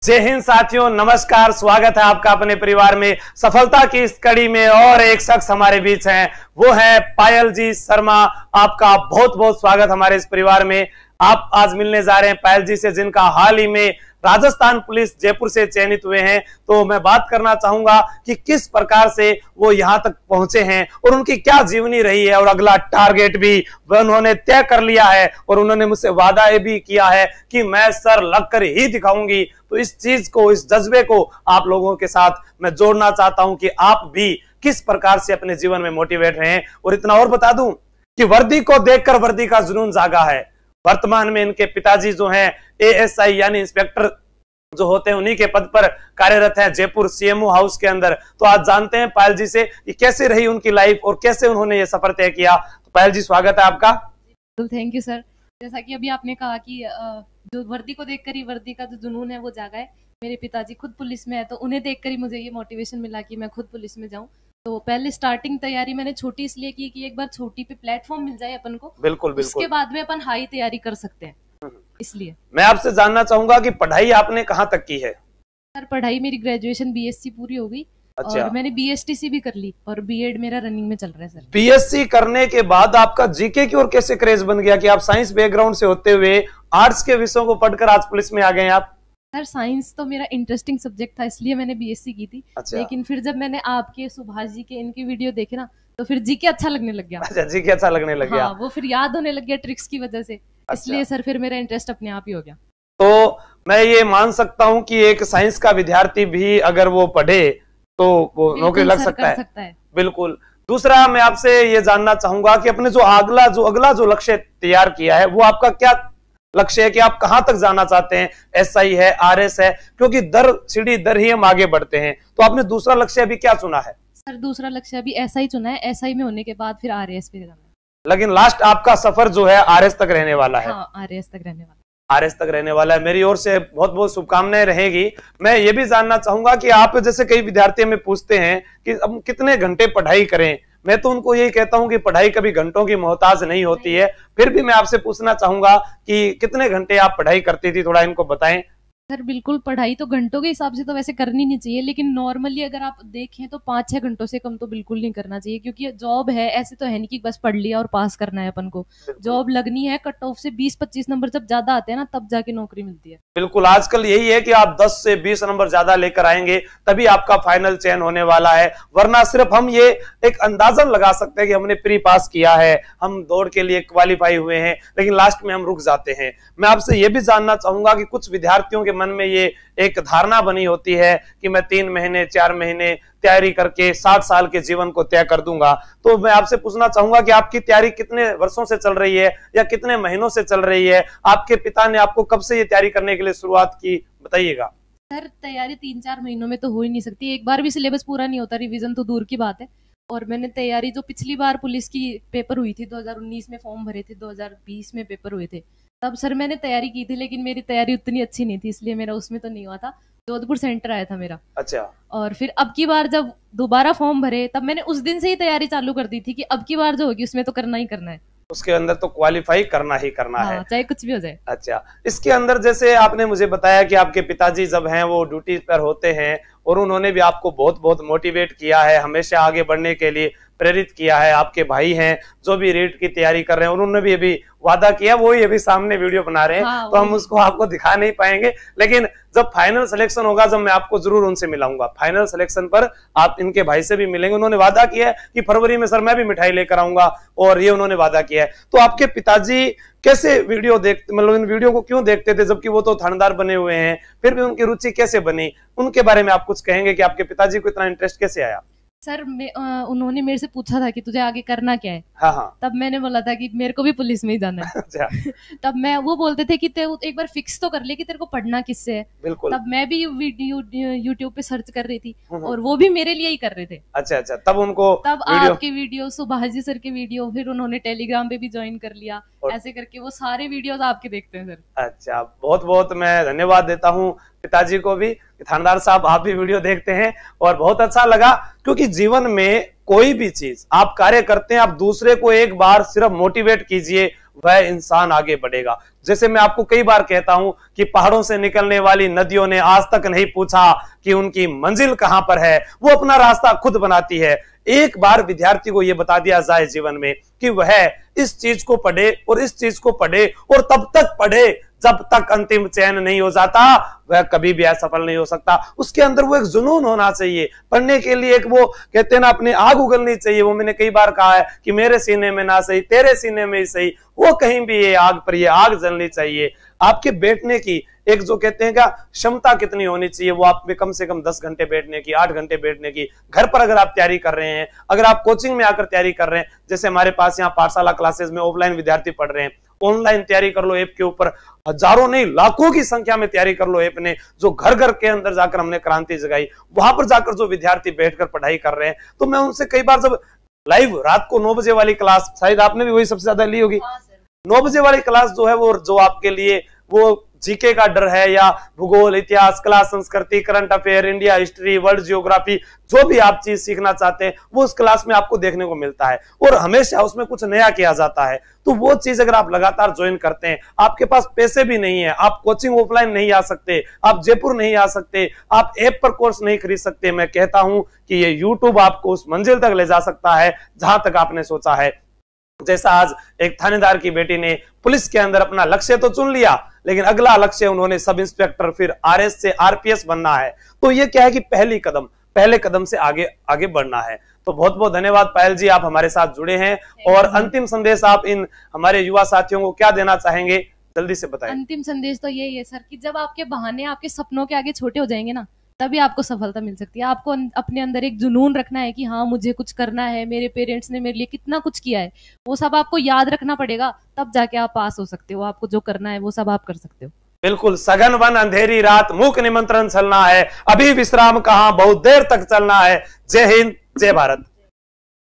जय हिंद साथियों, नमस्कार। स्वागत है आपका अपने परिवार में। सफलता की इस कड़ी में और एक शख्स हमारे बीच हैं, वो है पायल जी शर्मा। आपका बहुत बहुत स्वागत हमारे इस परिवार में। आप आज मिलने जा रहे हैं पायल जी से, जिनका हाल ही में राजस्थान पुलिस जयपुर से चयनित हुए हैं। तो मैं बात करना चाहूंगा कि किस प्रकार से वो यहां तक पहुंचे हैं और उनकी क्या जीवनी रही है और अगला टारगेट भी उन्होंने तय कर लिया है और उन्होंने मुझसे वादा भी किया है कि मैं सर लगकर ही दिखाऊंगी। तो इस चीज को, इस जज्बे को आप लोगों के साथ मैं जोड़ना चाहता हूं कि आप भी किस प्रकार से अपने जीवन में मोटिवेट रहें। और इतना और बता दूं कि वर्दी को देखकर वर्दी का जुनून जागा है। वर्तमान में इनके पिताजी जो हैं एएसआई यानी इंस्पेक्टर जो होते हैं, उन्हीं के पद पर कार्यरत है जयपुर सीएमओ हाउस के अंदर। तो आज जानते हैं पायल जी से कि कैसे रही उनकी लाइफ और कैसे उन्होंने ये सफर तय किया। तो पायल जी, स्वागत है आपका। तो थैंक यू सर। जैसा कि अभी आपने कहा कि जो वर्दी को देखकर ही वर्दी का जो जुनून है वो जागा है। मेरे पिताजी खुद पुलिस में है, तो उन्हें देखकर ही मुझे ये मोटिवेशन मिला कि मैं खुद पुलिस में जाऊं। तो पहले स्टार्टिंग तैयारी मैंने छोटी इसलिए की कि एक बार छोटी पे प्लेटफॉर्म मिल जाए अपन को, बिल्कुल बिल्कुल, उसके बाद में अपन हाई तैयारी कर सकते हैं। इसलिए मैं आपसे जानना चाहूंगा कि पढ़ाई आपने कहाँ तक की है? सर पढ़ाई मेरी ग्रेजुएशन बीएससी पूरी हो गई। अच्छा। और मैंने बीएसटीसी भी कर ली और बीएड मेरा रनिंग में चल रहा है सर। बीएससी करने के बाद आपका जीके की ओर कैसे क्रेज बन गया कि आप साइंस बैकग्राउंड से होते हुए आर्ट्स के विषयों को पढ़कर आज पुलिस में आ गए आप? सर साइंस तो मेरा इंटरेस्टिंग सब्जेक्ट था, इसलिए मैंने बीएससी की थी। अच्छा। लेकिन फिर जब मैंने आपके सुभाष जी के इनकी वीडियो देखे ना, तो फिर जीके अच्छा लगने लग गया। अच्छा, जीके अच्छा लगने लग गया। हाँ, वो फिर याद होने लग गया ट्रिक्स की वजह से। अच्छा। इसलिए सर फिर मेरा इंटरेस्ट अपने आप ही हो गया। तो मैं ये मान सकता हूँ कि एक साइंस का विद्यार्थी भी अगर वो पढ़े तो वो नौकरी लग सकता है। बिल्कुल। दूसरा, मैं आपसे ये जानना चाहूंगा कि अपने जो अगला जो लक्ष्य तैयार किया है, वो आपका क्या लक्ष्य है कि आप कहां तक जाना चाहते हैं? एसआई है, आरएस है, क्योंकि सीढ़ी दर ही हम आगे बढ़ते हैं। तो आपने दूसरा लक्ष्य अभी क्या चुना है? सर दूसरा लक्ष्य अभी एसआई चुना है। एसआई में होने के बाद फिर आरएस पे जाना है। लेकिन लास्ट आपका सफर जो है आरएस तक रहने वाला है। हाँ, आरएस तक रहने वाला है। आरएस तक रहने वाला है। मेरी ओर से बहुत बहुत शुभकामनाएं रहेगी। मैं ये भी जानना चाहूंगा कि आप जैसे कई विद्यार्थी हमें पूछते हैं कि अब कितने घंटे पढ़ाई करें। मैं तो उनको यही कहता हूं कि पढ़ाई कभी घंटों की मोहताज नहीं होती है। फिर भी मैं आपसे पूछना चाहूंगा कि कितने घंटे आप पढ़ाई करती थी, थोड़ा इनको बताएं। सर बिल्कुल, पढ़ाई तो घंटों के हिसाब से तो वैसे करनी नहीं चाहिए, लेकिन नॉर्मली अगर आप देखें तो 5-6 घंटों से कम तो बिल्कुल नहीं करना चाहिए। क्योंकि जॉब है, ऐसे तो है नहीं कि बस पढ़ लिया और पास करना है अपन को। जॉब लगनी है, कट ऑफ से 20-25 नंबर जब ज्यादा आते हैं ना, तब जाके नौकरी मिलती है। बिल्कुल, आजकल यही है कि आप 10 से 20 नंबर ज्यादा लेकर आएंगे तभी आपका फाइनल चयन होने वाला है। वरना सिर्फ हम ये एक अंदाजन लगा सकते हैं कि हमने प्री पास किया है, हम दौड़ के लिए क्वालिफाई हुए हैं, लेकिन लास्ट में हम रुक जाते हैं। मैं आपसे ये भी जानना चाहूंगा कि कुछ विद्यार्थियों के मन में ये एक धारणा बनी होती है कि मैं 3 महीने 4 महीने तैयारी करके 60 साल के जीवन को तय कर दूंगा। तो मैं आपसे पूछना चाहूंगा कि आपकी तैयारी कितने वर्षों से चल रही है या कितने महीनों से चल रही है? आपके पिता ने आपको कब से ये तैयारी करने के लिए शुरुआत की, बताइएगा। सर तैयारी 3-4 महीनों में तो हो ही नहीं सकती। एक बार भी सिलेबस पूरा नहीं होता, रिवीजन तो दूर की बात है। और मैंने तैयारी जो पिछली बार पुलिस की पेपर हुई थी 2019 में फॉर्म भरे थे, 2020 में पेपर हुए थे, तब सर मैंने तैयारी की थी। लेकिन मेरी तैयारी उतनी अच्छी नहीं थी, इसलिए मेरा उसमें तो नहीं हुआ था। जोधपुर सेंटर आया था मेरा। अच्छा। और फिर अब की बार जब दोबारा फॉर्म भरे, तब मैंने उस दिन से ही तैयारी चालू कर दी थी कि अब की बार जो होगी उसमें तो करना ही करना है। उसके अंदर तो क्वालिफाई करना ही करना है, चाहे कुछ भी हो जाए। अच्छा। इसके अंदर जैसे आपने मुझे बताया कि आपके पिताजी जब हैं वो ड्यूटी पर होते हैं और उन्होंने भी आपको बहुत बहुत मोटिवेट किया है, हमेशा आगे बढ़ने के लिए प्रेरित किया है। आपके भाई हैं जो भी रीट की तैयारी कर रहे हैं, उन्होंने भी अभी वादा किया, वो ही अभी सामने वीडियो बना रहे हैं। हाँ, तो हम उसको आपको दिखा नहीं पाएंगे, लेकिन जब फाइनल सिलेक्शन होगा जब मैं आपको जरूर उनसे मिलाऊंगा। फाइनल सिलेक्शन पर आप इनके भाई से भी मिलेंगे। उन्होंने वादा किया है कि फरवरी में सर मैं भी मिठाई लेकर आऊंगा, और ये उन्होंने वादा किया है। तो आपके पिताजी कैसे वीडियो देखते, मतलब इन वीडियो को क्यों देखते थे जबकि वो तो थानेदार बने हुए हैं? फिर भी उनकी रुचि कैसे बनी, उनके बारे में आप कुछ कहेंगे कि आपके पिताजी को इतना इंटरेस्ट कैसे आया? सर उन्होंने मेरे से पूछा था कि तुझे आगे करना क्या है। हाँ। तब मैंने बोला था कि मेरे को भी पुलिस में ही जाना है। अच्छा। तब वो बोलते थे कि एक बार फिक्स तो कर ले कि तेरे को पढ़ना किससे है। बिल्कुल। तब मैं भी यूट्यूब पे सर्च कर रही थी और वो भी मेरे लिए ही कर रहे थे। अच्छा। तब आपके वीडियो, सुभाष जी सर के वीडियो, फिर उन्होंने टेलीग्राम पे भी ज्वाइन कर लिया। ऐसे करके वो सारे वीडियोस आपके देखते हैं सर। अच्छा, बहुत बहुत मैं धन्यवाद देता हूँ पिताजी को भी। थानेदार साहब, आप भी वीडियो देखते हैं और बहुत अच्छा लगा, क्योंकि जीवन में कोई भी चीज आप कार्य करते हैं, आप दूसरे को एक बार सिर्फ मोटिवेट कीजिए, वह इंसान आगे बढ़ेगा। जैसे मैं आपको कई बार कहता हूं कि पहाड़ों से निकलने वाली नदियों ने आज तक नहीं पूछा कि उनकी मंजिल कहां पर है, वो अपना रास्ता खुद बनाती है। एक बार विद्यार्थी को यह बता दिया जाए जीवन में कि वह इस चीज को पढ़े और इस चीज को पढ़े और तब तक पढ़े जब तक अंतिम चयन नहीं हो जाता, वह कभी भी असफल नहीं हो सकता। उसके अंदर वो एक जुनून होना चाहिए पढ़ने के लिए, एक वो कहते हैं ना अपनी आग उगलनी चाहिए। वो मैंने कई बार कहा है कि मेरे सीने में ना सही तेरे सीने में ही सही, वो कहीं भी ये आग पर ये आग जलनी चाहिए। आपके बैठने की एक जो कहते हैं क्या क्षमता कितनी होनी चाहिए, वो आप में कम से कम 10 घंटे बैठने की, 8 घंटे बैठने की। घर पर अगर आप तैयारी कर रहे हैं, अगर आप कोचिंग में आकर तैयारी कर रहे हैं, जैसे हमारे पास यहाँ पाठशाला क्लासेस में ऑफलाइन विद्यार्थी पढ़ रहे हैं, ऑनलाइन तैयारी कर लो ऐप के ऊपर, हजारों नहीं लाखों की संख्या में तैयारी कर लो ऐप ने, जो घर घर के अंदर जाकर हमने क्रांति जगाई। वहां पर जाकर जो विद्यार्थी बैठकर पढ़ाई कर रहे हैं, तो मैं उनसे कई बार जब लाइव रात को 9 बजे वाली क्लास, शायद आपने भी वही सबसे ज्यादा ली होगी, 9 बजे वाली क्लास जो है वो जो आपके लिए वो जीके का डर है या भूगोल, इतिहास, कला, संस्कृति, current affair, India history, world geography, जो भी आप चीज सीखना चाहते हैं वो उस क्लास में आपको देखने को मिलता है और हमेशा उसमें कुछ नया किया जाता है। तो वो चीज अगर आप लगातार ज्वाइन करते हैं, आपके पास पैसे भी नहीं है, आप कोचिंग ऑफलाइन नहीं आ सकते, आप जयपुर नहीं आ सकते, आप ऐप पर कोर्स नहीं खरीद सकते, मैं कहता हूं कि ये यूट्यूब आपको उस मंजिल तक ले जा सकता है जहां तक आपने सोचा है। जैसा आज एक थानेदार की बेटी ने पुलिस के अंदर अपना लक्ष्य तो चुन लिया, लेकिन अगला लक्ष्य उन्होंने सब इंस्पेक्टर फिर आरएस से आरपीएस बनना है। तो ये क्या है कि पहले कदम से आगे आगे बढ़ना है। तो बहुत बहुत धन्यवाद पायल जी, आप हमारे साथ जुड़े हैं। और अंतिम संदेश आप इन हमारे युवा साथियों को क्या देना चाहेंगे, जल्दी से बताएं। अंतिम संदेश तो यही है सर कि जब आपके बहाने आपके सपनों के आगे छोटे हो जाएंगे ना, तभी आपको सफलता मिल सकती है। आपको अपने अंदर एक जुनून रखना है कि हाँ मुझे कुछ करना है, मेरे पेरेंट्स ने मेरे लिए कितना कुछ किया है, वो सब आपको याद रखना पड़ेगा, तब जाके आप पास हो सकते हो। आपको जो करना है वो सब आप कर सकते हो। बिल्कुल, सघन वन अंधेरी रात, मूक निमंत्रण चलना है, अभी विश्राम कहाँ बहुत देर तक चलना है। जय हिंद, जय भारत।